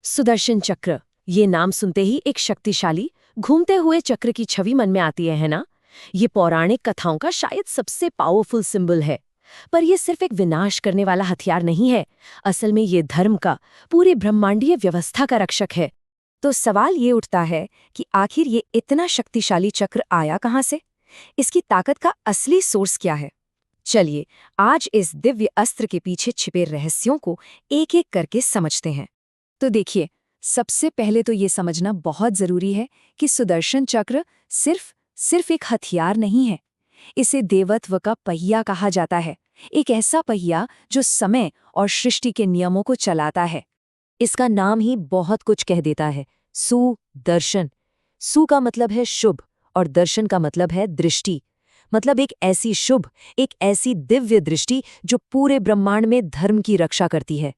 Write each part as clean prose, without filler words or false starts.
सुदर्शन चक्र, ये नाम सुनते ही एक शक्तिशाली घूमते हुए चक्र की छवि मन में आती है ना? ये पौराणिक कथाओं का शायद सबसे पावरफुल सिंबल है। पर ये सिर्फ एक विनाश करने वाला हथियार नहीं है। असल में ये धर्म का, पूरे ब्रह्मांडीय व्यवस्था का रक्षक है। तो सवाल ये उठता है कि आखिर ये इतना शक्तिशाली चक्र आया कहाँ से? इसकी ताकत का असली सोर्स क्या है? चलिए, आज इस दिव्य अस्त्र के पीछे छिपे रहस्यों को एक-एक करके समझते हैं। तो देखिए, सबसे पहले तो ये समझना बहुत जरूरी है कि सुदर्शन चक्र सिर्फ एक हथियार नहीं है। इसे देवत्व का पहिया कहा जाता है, एक ऐसा पहिया जो समय और सृष्टि के नियमों को चलाता है। इसका नाम ही बहुत कुछ कह देता है। सुदर्शन। सु का मतलब है शुभ और दर्शन का मतलब है दृष्टि। मतलब एक ऐसी शुभ, एक ऐसी दिव्य दृष्टि जो पूरे ब्रह्मांड में धर्म की रक्षा करती है।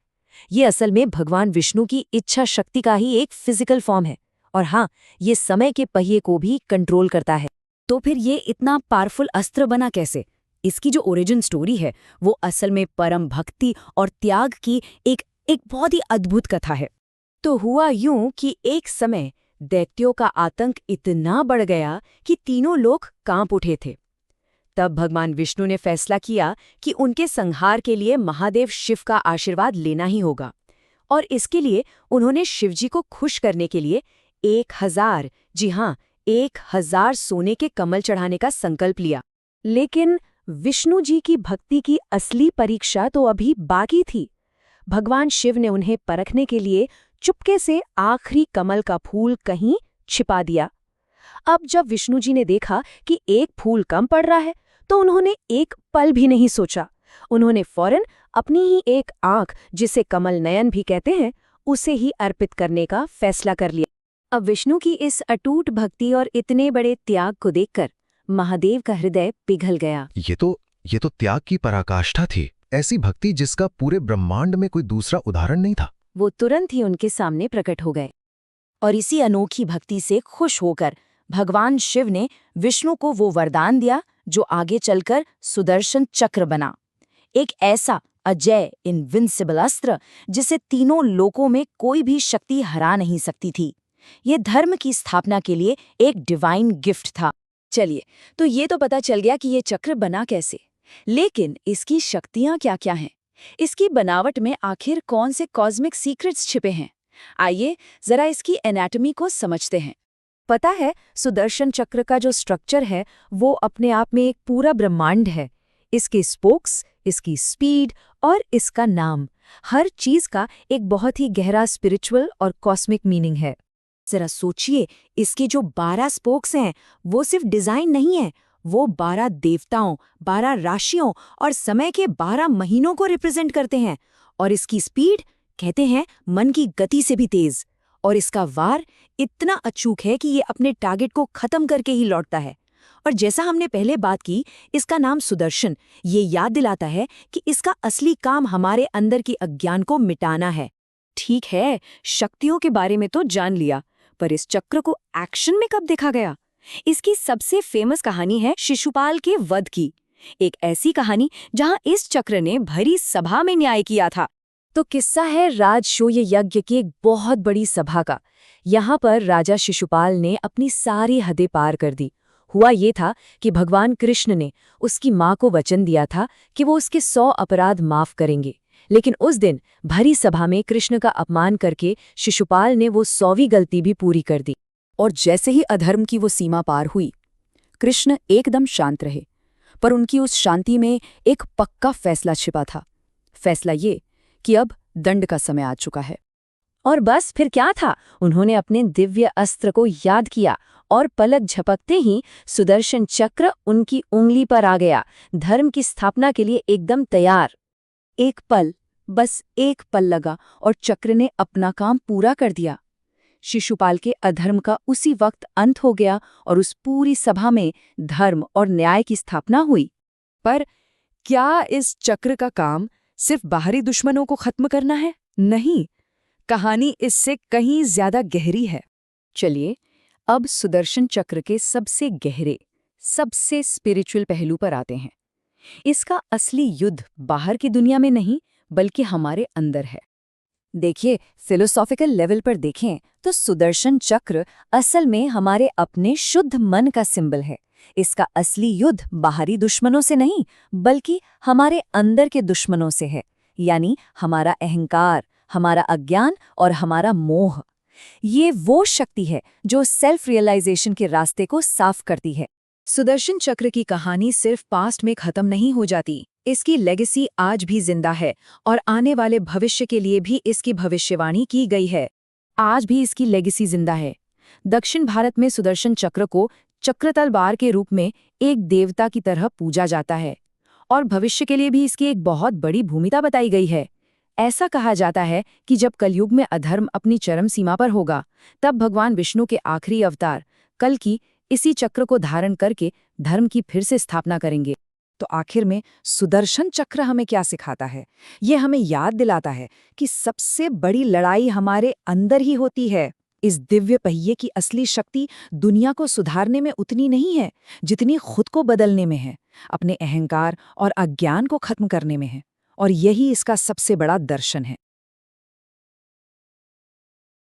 ये असल में भगवान विष्णु की इच्छा शक्ति का ही एक फिजिकल फॉर्म है। और हाँ, ये समय के पहिए को भी कंट्रोल करता है। तो फिर ये इतना पावरफुल अस्त्र बना कैसे? इसकी जो ओरिजिन स्टोरी है वो असल में परम भक्ति और त्याग की एक एक बहुत ही अद्भुत कथा है। तो हुआ यूं कि एक समय दैत्यों का आतंक इतना बढ़ गया कि तीनों लोग कांप उठे थे। तब भगवान विष्णु ने फैसला किया कि उनके संहार के लिए महादेव शिव का आशीर्वाद लेना ही होगा। और इसके लिए उन्होंने शिवजी को खुश करने के लिए 1000, जी हाँ, 1000 सोने के कमल चढ़ाने का संकल्प लिया। लेकिन विष्णु जी की भक्ति की असली परीक्षा तो अभी बाकी थी। भगवान शिव ने उन्हें परखने के लिए चुपके से आखिरी कमल का फूल कहीं छिपा दिया। अब जब विष्णु जी ने देखा कि एक फूल कम पड़ रहा है, तो उन्होंने एक पल भी नहीं सोचा। उन्होंने फौरन अपनी ही एक आंख, जिसे कमल नयन भी कहते हैं, उसे ही अर्पित करने का फैसला कर लिया। अब विष्णु की इस अटूट भक्ति और इतने बड़े त्याग को देखकर महादेव का हृदय पिघल गया। ये तो त्याग की पराकाष्ठा थी। ऐसी भक्ति जिसका पूरे ब्रह्मांड में कोई दूसरा उदाहरण नहीं था। वो तुरंत ही उनके सामने प्रकट हो गए। और इसी अनोखी भक्ति से खुश होकर भगवान शिव ने विष्णु को वो वरदान दिया जो आगे चलकर सुदर्शन चक्र बना। एक ऐसा अजय, इनविंसिबल अस्त्र जिसे तीनों लोकों में कोई भी शक्ति हरा नहीं सकती थी। ये धर्म की स्थापना के लिए एक डिवाइन गिफ्ट था। चलिए, तो ये तो पता चल गया कि ये चक्र बना कैसे। लेकिन इसकी शक्तियां क्या-क्या हैं? इसकी बनावट में आखिर कौन से कॉस्मिक सीक्रेट्स छिपे हैं? आइए जरा इसकी एनाटॉमी को समझते हैं। पता है, सुदर्शन चक्र का जो स्ट्रक्चर है वो अपने आप में एक पूरा ब्रह्मांड है। इसके स्पोक्स, इसकी स्पीड और इसका नाम, हर चीज का एक बहुत ही गहरा स्पिरिचुअल और कॉस्मिक मीनिंग है। जरा सोचिए, इसके जो 12 स्पोक्स हैं वो सिर्फ डिजाइन नहीं है, वो 12 देवताओं, 12 राशियों और समय के 12 महीनों को रिप्रेजेंट करते हैं। और इसकी स्पीड, कहते हैं, मन की गति से भी तेज। और इसका वार इतना अचूक है कि ये अपने टारगेट को खत्म करके ही लौटता है। और जैसा हमने पहले बात की, इसका नाम सुदर्शन ये याद दिलाता है कि इसका असली काम हमारे अंदर की अज्ञान को मिटाना है। ठीक है, शक्तियों के बारे में तो जान लिया, पर इस चक्र को एक्शन में कब देखा गया? इसकी सबसे फेमस कहानी है शिशुपाल के वध की। एक ऐसी कहानी जहां इस चक्र ने भरी सभा में न्याय किया था। तो किस्सा है राजसूय यज्ञ की एक बहुत बड़ी सभा का। यहाँ पर राजा शिशुपाल ने अपनी सारी हदें पार कर दी। हुआ ये था कि भगवान कृष्ण ने उसकी माँ को वचन दिया था कि वो उसके 100 अपराध माफ करेंगे। लेकिन उस दिन भरी सभा में कृष्ण का अपमान करके शिशुपाल ने वो 100वीं गलती भी पूरी कर दी। और जैसे ही अधर्म की वो सीमा पार हुई, कृष्ण एकदम शांत रहे। पर उनकी उस शांति में एक पक्का फैसला छिपा था। फैसला ये कि अब दंड का समय आ चुका है। और बस फिर क्या था, उन्होंने अपने दिव्य अस्त्र को याद किया और पलक झपकते ही सुदर्शन चक्र उनकी उंगली पर आ गया, धर्म की स्थापना के लिए एकदम तैयार। एक पल, बस एक पल लगा और चक्र ने अपना काम पूरा कर दिया। शिशुपाल के अधर्म का उसी वक्त अंत हो गया और उस पूरी सभा में धर्म और न्याय की स्थापना हुई। पर क्या इस चक्र का काम सिर्फ बाहरी दुश्मनों को खत्म करना है? नहीं, कहानी इससे कहीं ज्यादा गहरी है। चलिए, अब सुदर्शन चक्र के सबसे गहरे, सबसे स्पिरिचुअल पहलू पर आते हैं। इसका असली युद्ध बाहर की दुनिया में नहीं, बल्कि हमारे अंदर है। देखिए, फिलोसॉफिकल लेवल पर देखें तो सुदर्शन चक्र असल में हमारे अपने शुद्ध मन का सिंबल है। इसका असली युद्ध बाहरी दुश्मनों से नहीं, बल्कि हमारे अंदर के दुश्मनों से है, यानी हमारा अहंकार, हमारा अज्ञान और हमारा मोह। ये वो शक्ति है जो सेल्फ रियलाइजेशन के रास्ते को साफ करती है। सुदर्शन चक्र की कहानी सिर्फ पास्ट में खत्म नहीं हो जाती, इसकी लेगेसी आज भी जिंदा है और आने वाले भविष्य के लिए भी इसकी भविष्यवाणी की गई है। आज भी इसकी लेगेसी जिंदा है। दक्षिण भारत में सुदर्शन चक्र को चक्र तलवार के रूप में एक देवता की तरह पूजा जाता है और भविष्य के लिए भी इसकी एक बहुत बड़ी भूमिका बताई गई है। ऐसा कहा जाता है कि जब कलयुग में अधर्म अपनी चरम सीमा पर होगा, तब भगवान विष्णु के आखिरी अवतार कल्कि इसी चक्र को धारण करके धर्म की फिर से स्थापना करेंगे। तो आखिर में सुदर्शन चक्र हमें क्या सिखाता है? ये हमें याद दिलाता है कि सबसे बड़ी लड़ाई हमारे अंदर ही होती है। इस दिव्य पहिए की असली शक्ति दुनिया को सुधारने में उतनी नहीं है जितनी खुद को बदलने में है, अपने अहंकार और अज्ञान को खत्म करने में है। और यही इसका सबसे बड़ा दर्शन है।